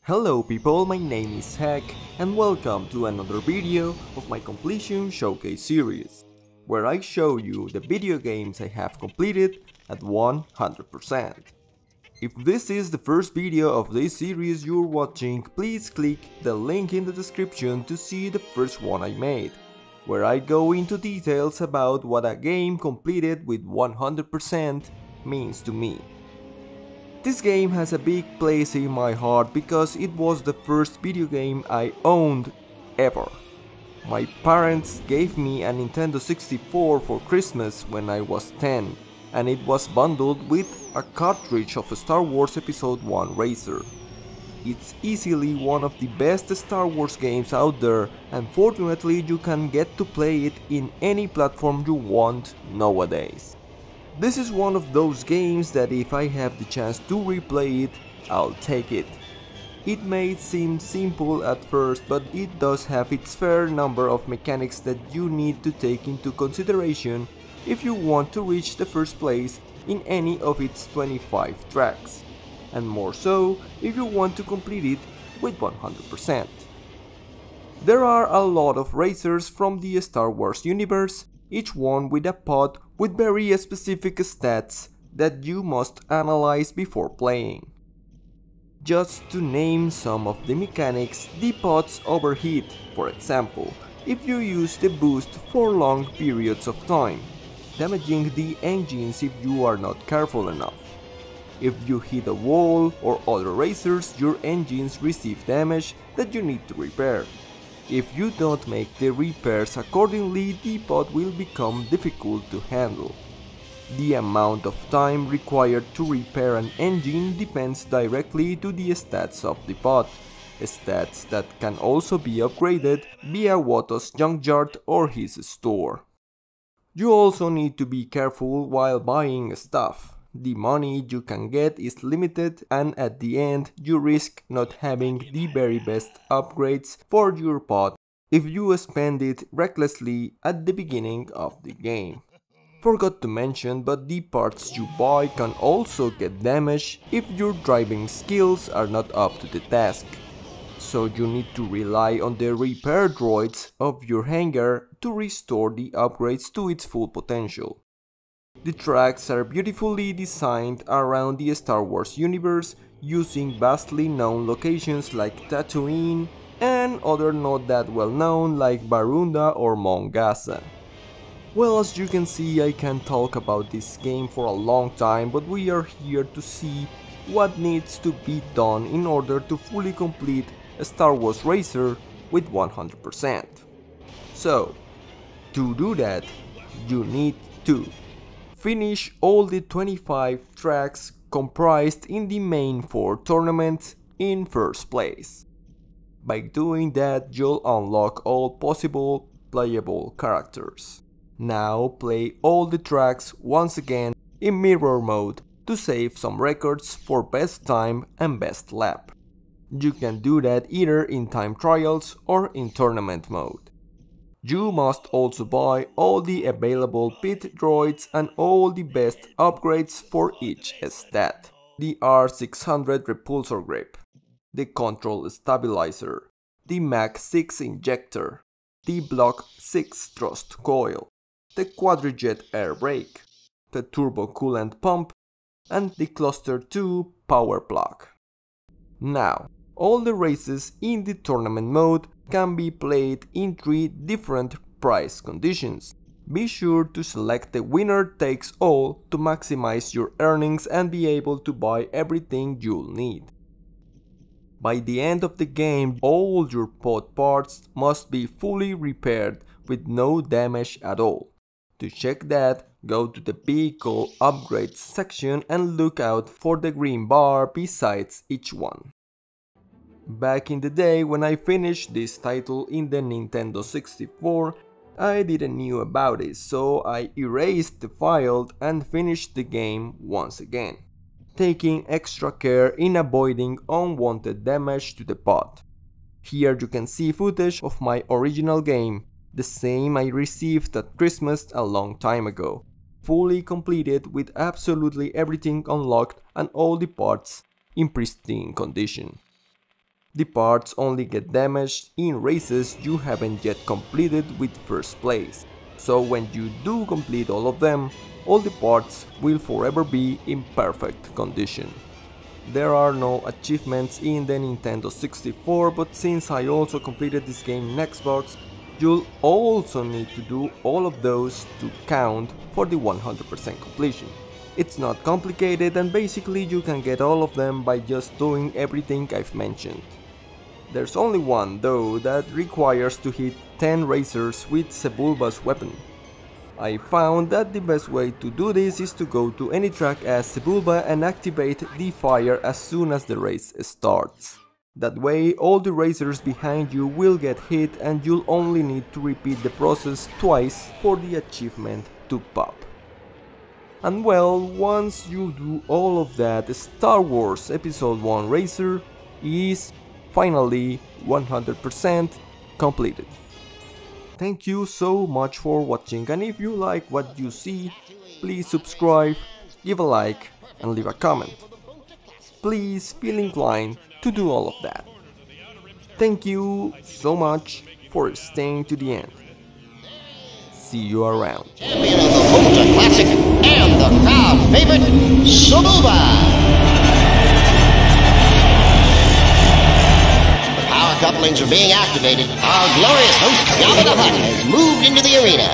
Hello people, my name is Hack and welcome to another video of my completion showcase series, where I show you the video games I have completed at 100%. If this is the first video of this series you're watching, please click the link in the description to see the first one I made, where I go into details about what a game completed with 100% means to me. This game has a big place in my heart because it was the first video game I owned ever. My parents gave me a Nintendo 64 for Christmas when I was 10, and it was bundled with a cartridge of Star Wars Episode 1 Racer. It's easily one of the best Star Wars games out there, and fortunately you can get to play it in any platform you want nowadays. This is one of those games that if I have the chance to replay it, I'll take it. It may seem simple at first, but it does have its fair number of mechanics that you need to take into consideration if you want to reach the first place in any of its 25 tracks, and more so if you want to complete it with 100%. There are a lot of racers from the Star Wars universe, each one with a pod with very specific stats that you must analyze before playing. Just to name some of the mechanics, the pods overheat, for example, if you use the boost for long periods of time, damaging the engines if you are not careful enough. If you hit a wall or other racers, your engines receive damage that you need to repair. If you don't make the repairs accordingly, the pod will become difficult to handle. The amount of time required to repair an engine depends directly to the stats of the pod, stats that can also be upgraded via Watto's junkyard or his store. You also need to be careful while buying stuff. The money you can get is limited, and at the end you risk not having the very best upgrades for your pod if you spend it recklessly at the beginning of the game. Forgot to mention, but the parts you buy can also get damaged if your driving skills are not up to the task. So you need to rely on the repair droids of your hangar to restore the upgrades to its full potential. The tracks are beautifully designed around the Star Wars universe, using vastly known locations like Tatooine and other not that well known like Barunda or Mount Gaza. Well, as you can see, I can talk about this game for a long time, but we are here to see what needs to be done in order to fully complete a Star Wars Racer with 100%. So, to do that, you need to finish all the 25 tracks comprised in the main 4 tournaments in first place. By doing that, you'll unlock all possible playable characters. Now play all the tracks once again in mirror mode to save some records for best time and best lap. You can do that either in time trials or in tournament mode. You must also buy all the available pit droids and all the best upgrades for each stat. The R600 repulsor grip, the control stabilizer, the Mach 6 injector, the Block 6 thrust coil, the quadrijet air brake, the turbo coolant pump, and the cluster 2 power plug. Now, all the races in the tournament mode can be played in 3 different price conditions. Be sure to select the winner takes all to maximize your earnings and be able to buy everything you'll need. By the end of the game, all your pod parts must be fully repaired with no damage at all. To check that, go to the vehicle upgrades section and look out for the green bar besides each one. Back in the day when I finished this title in the Nintendo 64, I didn't know about it, so I erased the file and finished the game once again, taking extra care in avoiding unwanted damage to the pod. Here you can see footage of my original game, the same I received at Christmas a long time ago, fully completed with absolutely everything unlocked and all the parts in pristine condition. The parts only get damaged in races you haven't yet completed with first place, so when you do complete all of them, all the parts will forever be in perfect condition. There are no achievements in the Nintendo 64, but since I also completed this game in Xbox, you'll also need to do all of those to count for the 100% completion. It's not complicated and basically you can get all of them by just doing everything I've mentioned. There's only one though that requires to hit 10 racers with Sebulba's weapon. I found that the best way to do this is to go to any track as Sebulba and activate the fire as soon as the race starts. That way all the racers behind you will get hit and you'll only need to repeat the process twice for the achievement to pop. And well, once you do all of that, Star Wars Episode 1 Racer is finally 100% completed. Thank you so much for watching, and if you like what you see, please subscribe, give a like and leave a comment. Please feel inclined to do all of that. Thank you so much for staying to the end. See you around. Champion of the Ultra Classic and the crowd favorite, Sebulba. The power couplings are being activated. Our glorious host, Jabba the Hutt, has moved into the arena.